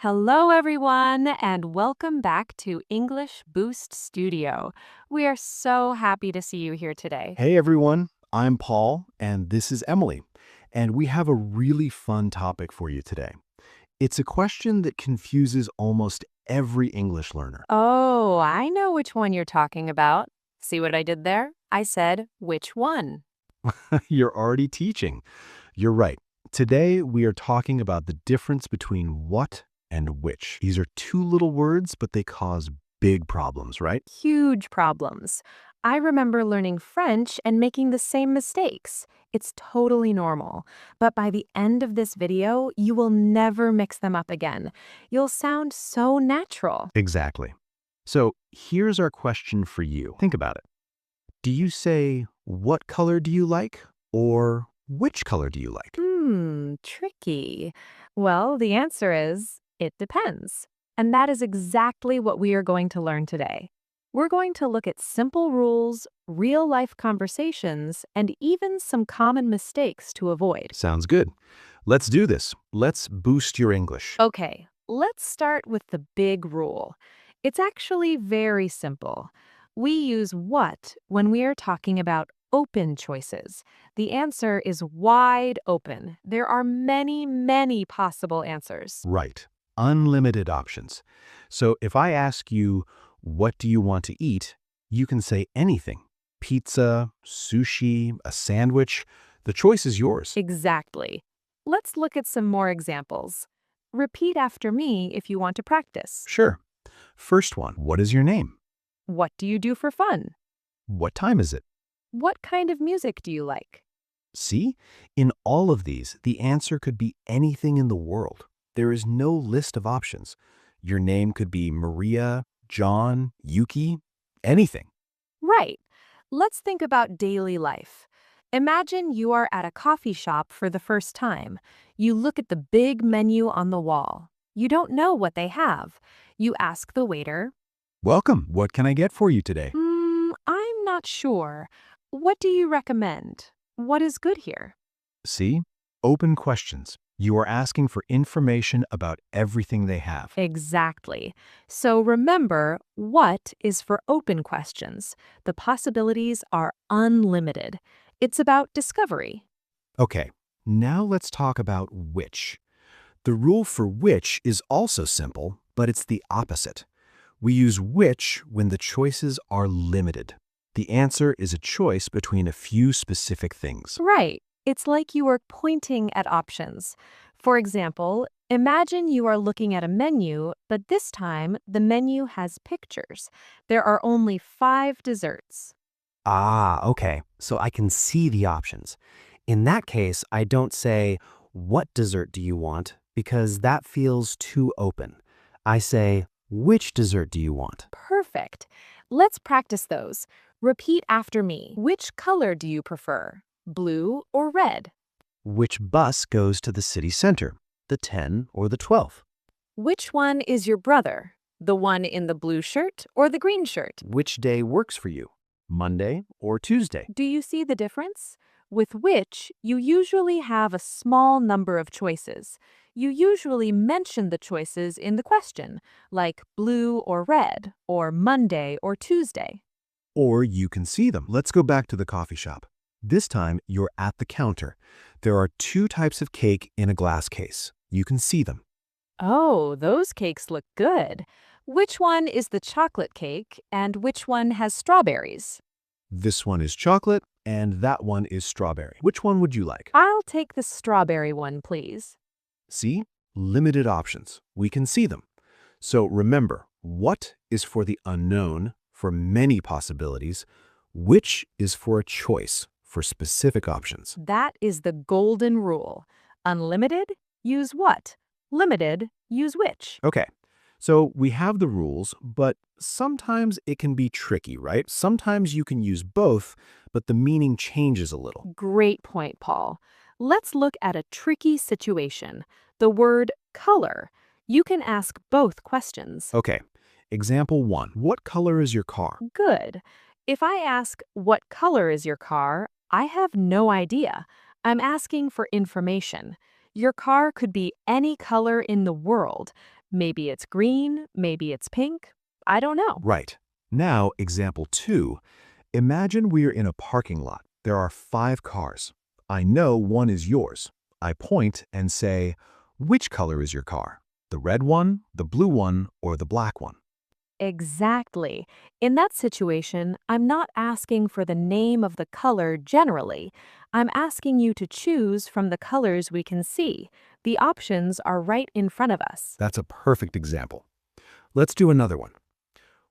Hello, everyone, and welcome back to English Boost Studio. We are so happy to see you here today. Hey everyone, I'm Paul and this is Emily, and we have a really fun topic for you today. It's a question that confuses almost every English learner. Oh, I know which one you're talking about. See what I did there? I said, which one? You're already teaching. You're right. Today we are talking about the difference between what and which. These are two little words, but they cause big problems, right? Huge problems. I remember learning French and making the same mistakes. It's totally normal. But by the end of this video, you will never mix them up again. You'll sound so natural. Exactly. So here's our question for you. Think about it. Do you say, what color do you like? Or which color do you like? Tricky. Well, the answer is it depends. And that is exactly what we are going to learn today. We're going to look at simple rules, real life conversations, and even some common mistakes to avoid. Sounds good. Let's do this. Let's boost your English. Okay, let's start with the big rule. It's actually very simple. We use what when we are talking about open choices. The answer is wide open. There are many, many possible answers. Right. Unlimited options. So if I ask you, what do you want to eat? You can say anything. Pizza, sushi, a sandwich. The choice is yours. Exactly. Let's look at some more examples. Repeat after me if you want to practice. Sure. First one, what is your name? What do you do for fun? What time is it? What kind of music do you like? See? In all of these, the answer could be anything in the world. There is no list of options. Your name could be Maria, John, Yuki, anything. Right. Let's think about daily life. Imagine you are at a coffee shop for the first time. You look at the big menu on the wall. You don't know what they have. You ask the waiter, Welcome. What can I get for you today? I'm not sure. What do you recommend? What is good here? See? Open questions. You are asking for information about everything they have. Exactly. So remember, what is for open questions. The possibilities are unlimited. It's about discovery. Okay, now let's talk about which. The rule for which is also simple, but it's the opposite. We use which when the choices are limited. The answer is a choice between a few specific things. Right. It's like you are pointing at options. For example, imagine you are looking at a menu, but this time the menu has pictures. There are only 5 desserts. Ah, okay. So I can see the options. In that case, I don't say, what dessert do you want? Because that feels too open. I say, which dessert do you want? Perfect. Let's practice those. Repeat after me. Which color do you prefer? Blue or red? Which bus goes to the city center? The 10 or the 12? Which one is your brother? The one in the blue shirt or the green shirt? Which day works for you? Monday or Tuesday? Do you see the difference? With which, you usually have a small number of choices. You usually mention the choices in the question, like blue or red, or Monday or Tuesday. Or you can see them. Let's go back to the coffee shop. This time, you're at the counter. There are two types of cake in a glass case. You can see them. Oh, those cakes look good. Which one is the chocolate cake and which one has strawberries? This one is chocolate, and that one is strawberry. Which one would you like? I'll take the strawberry one, please. See? Limited options. We can see them. So remember, what is for the unknown, for many possibilities, which is for a choice, for specific options. That is the golden rule. Unlimited, use what? Limited, use which? Okay, so we have the rules, but sometimes it can be tricky, right? Sometimes you can use both, but the meaning changes a little. Great point, Paul. Let's look at a tricky situation. The word color. You can ask both questions. Okay, example 1. What color is your car? Good. If I ask, what color is your car? I have no idea. I'm asking for information. Your car could be any color in the world. Maybe it's green, maybe it's pink. I don't know. Right. Now, example 2. Imagine we're in a parking lot. There are 5 cars. I know one is yours. I point and say, which color is your car? The red one, the blue one, or the black one? Exactly. In that situation, I'm not asking for the name of the color generally. I'm asking you to choose from the colors we can see. The options are right in front of us. That's a perfect example. Let's do another one.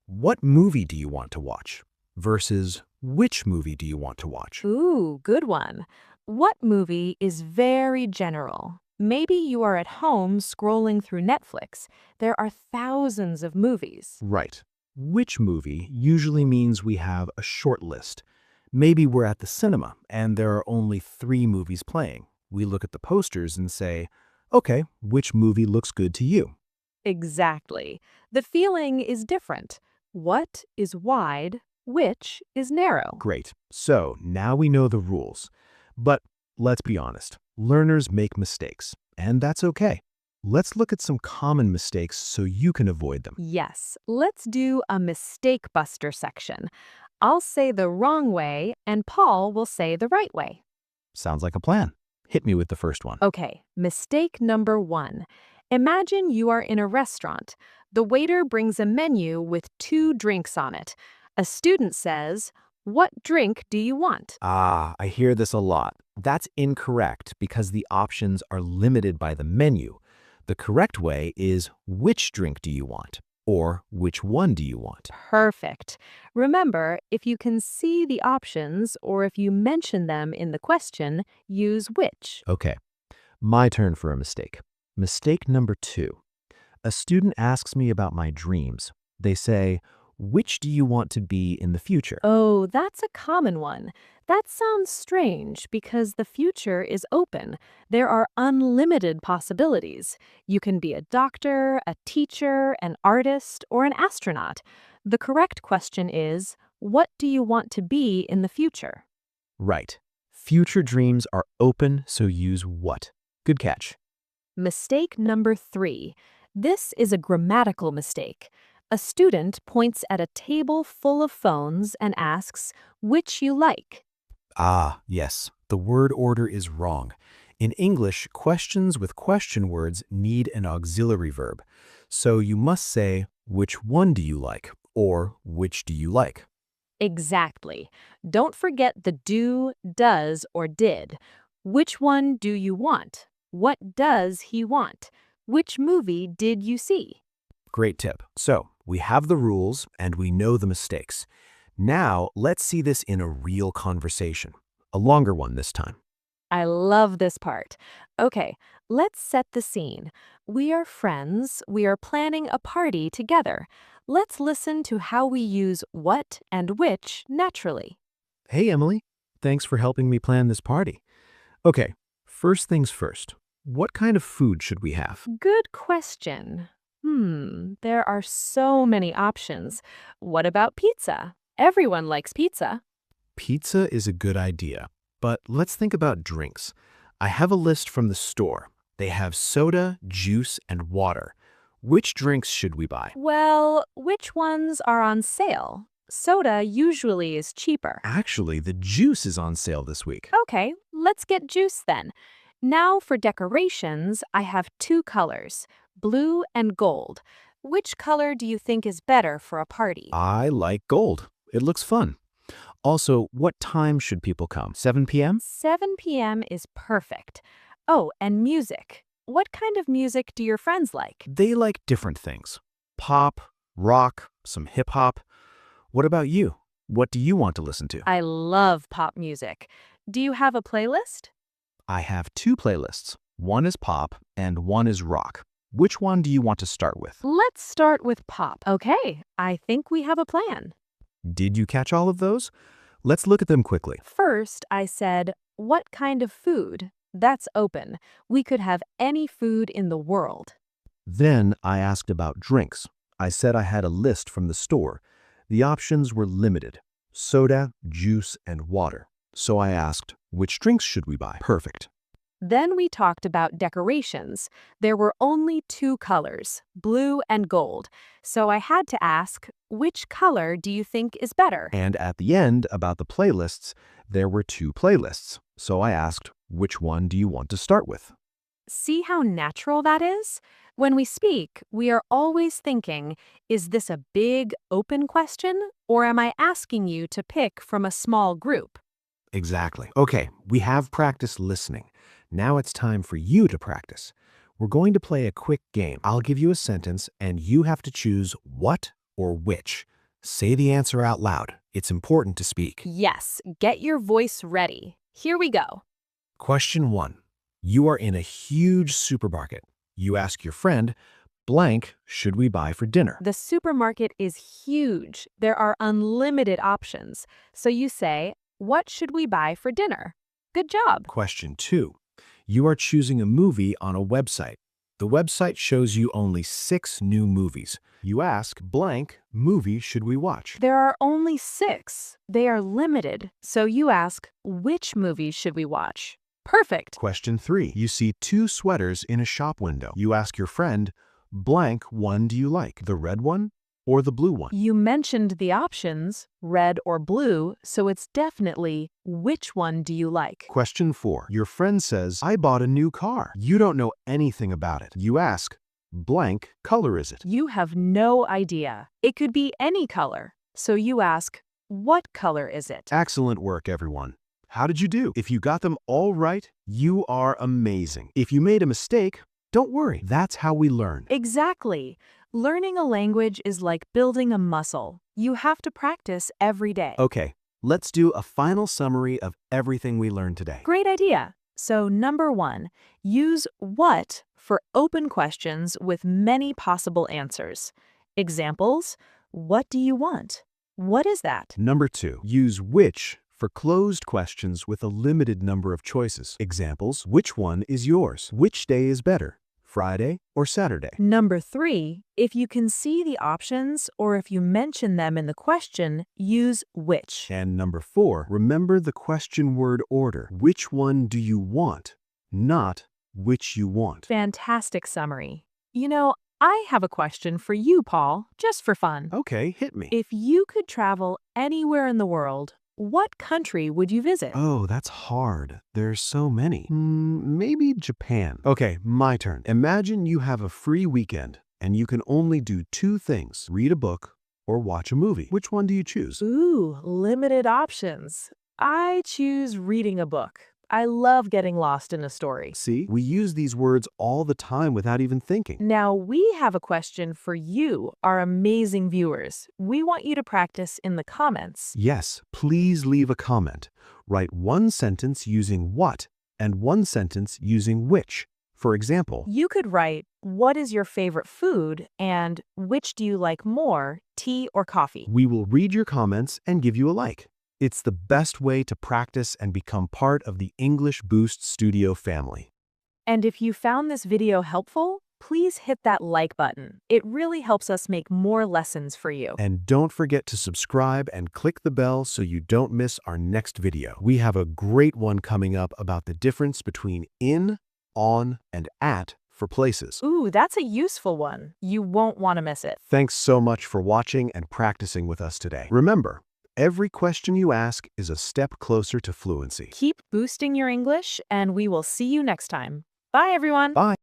What movie do you want to watch? Versus which movie do you want to watch? Ooh, good one. What movie is very general? Maybe you are at home scrolling through Netflix. There are thousands of movies. Right. Which movie usually means we have a short list. Maybe we're at the cinema and there are only 3 movies playing. We look at the posters and say, okay, which movie looks good to you? Exactly. The feeling is different. What is wide, which is narrow. Great. So now we know the rules. But let's be honest, learners make mistakes, and that's okay. Let's look at some common mistakes so you can avoid them. Yes, let's do a mistake buster section. I'll say the wrong way, and Paul will say the right way. Sounds like a plan. Hit me with the first one. Okay, mistake number 1. Imagine you are in a restaurant. The waiter brings a menu with 2 drinks on it. A student says, "What drink do you want?" I hear this a lot. That's incorrect because the options are limited by the menu. The correct way is which drink do you want? Or which one do you want? Perfect. Remember, if you can see the options or if you mention them in the question, use which. Okay, my turn for a mistake. Mistake number 2. A student asks me about my dreams. They say, which do you want to be in the future? Oh, that's a common one. That sounds strange because the future is open. There are unlimited possibilities. You can be a doctor, a teacher, an artist, or an astronaut. The correct question is, what do you want to be in the future? Right. Future dreams are open, so use what? Good catch. Mistake number 3. This is a grammatical mistake. A student points at a table full of phones and asks, which you like. Yes. The word order is wrong. In English, questions with question words need an auxiliary verb. So you must say, which one do you like? Or which do you like? Exactly. Don't forget the do, does, or did. Which one do you want? What does he want? Which movie did you see? Great tip. So we have the rules and we know the mistakes. Now let's see this in a real conversation. A longer one this time. I love this part. Okay, let's set the scene. We are friends. We are planning a party together. Let's listen to how we use what and which naturally. Hey, Emily. Thanks for helping me plan this party. Okay, first things first. What kind of food should we have? Good question. There are so many options. What about pizza? Everyone likes pizza. Pizza is a good idea, but let's think about drinks. I have a list from the store. They have soda, juice, and water. Which drinks should we buy? Well, which ones are on sale? Soda usually is cheaper. Actually, the juice is on sale this week. Okay, let's get juice then. Now for decorations, I have 2 colors, blue and gold. Which color do you think is better for a party? I like gold. It looks fun. Also, what time should people come? 7 p.m.? 7 p.m. is perfect. Oh, and music. What kind of music do your friends like? They like different things. Pop, rock, some hip-hop. What about you? What do you want to listen to? I love pop music. Do you have a playlist? I have 2 playlists. One is pop and one is rock. Which one do you want to start with? Let's start with pop. Okay, I think we have a plan. Did you catch all of those? Let's look at them quickly. First, I said, what kind of food? That's open. We could have any food in the world. Then I asked about drinks. I said I had a list from the store. The options were limited: soda, juice, and water. So I asked, which drinks should we buy? Perfect. Then we talked about decorations. There were only two colors, blue and gold. So I had to ask, which color do you think is better? And at the end, about the playlists, there were two playlists. So I asked, which one do you want to start with? See how natural that is? When we speak, we are always thinking, is this a big, open question, or am I asking you to pick from a small group? Exactly. Okay, we have practiced listening. Now it's time for you to practice. We're going to play a quick game. I'll give you a sentence, and you have to choose what or which. Say the answer out loud. It's important to speak. Yes, get your voice ready. Here we go. Question 1. You are in a huge supermarket. You ask your friend, blank, should we buy for dinner? The supermarket is huge. There are unlimited options. So you say, what should we buy for dinner? Good job. Question 2. You are choosing a movie on a website. The website shows you only 6 new movies. You ask, blank, movie should we watch? There are only 6. They are limited. So you ask, which movies should we watch? Perfect. Question 3. You see 2 sweaters in a shop window. You ask your friend, blank one do you like, the red one or the blue one? You mentioned the options, red or blue, so it's definitely which one do you like? Question 4. Your friend says, I bought a new car. You don't know anything about it. You ask, blank color is it? You have no idea. It could be any color. So you ask, what color is it? Excellent work, everyone. How did you do? If you got them all right, you are amazing. If you made a mistake, don't worry. That's how we learn. Exactly. Learning a language is like building a muscle. You have to practice every day. Okay, let's do a final summary of everything we learned today. Great idea. So number 1, use what for open questions with many possible answers. Examples, what do you want? What is that? Number 2, use which for closed questions with a limited number of choices. Examples, which one is yours? Which day is better? Friday or Saturday? Number 3, if you can see the options or if you mention them in the question, use which. And number 4, remember the question word order. Which one do you want? Not which you want. Fantastic summary. You know, I have a question for you, Paul, just for fun. Okay, hit me. If you could travel anywhere in the world, what country would you visit? Oh, that's hard. There's so many. Maybe Japan. Okay, my turn. Imagine you have a free weekend and you can only do 2 things, read a book or watch a movie. Which one do you choose? Ooh, limited options. I choose reading a book. I love getting lost in a story. See, we use these words all the time without even thinking. Now, we have a question for you, our amazing viewers. We want you to practice in the comments. Yes, please leave a comment. Write 1 sentence using what and 1 sentence using which. For example, You could write, what is your favorite food? And which do you like more, tea or coffee? we will read your comments and give you a like. It's the best way to practice and become part of the English Boost Studio family. And if you found this video helpful, please hit that like button. It really helps us make more lessons for you. And don't forget to subscribe and click the bell so you don't miss our next video. We have a great one coming up about the difference between in, on, and at for places. Ooh, that's a useful one. You won't want to miss it. Thanks so much for watching and practicing with us today. Remember, every question you ask is a step closer to fluency. Keep boosting your English, and we will see you next time. Bye, everyone. Bye.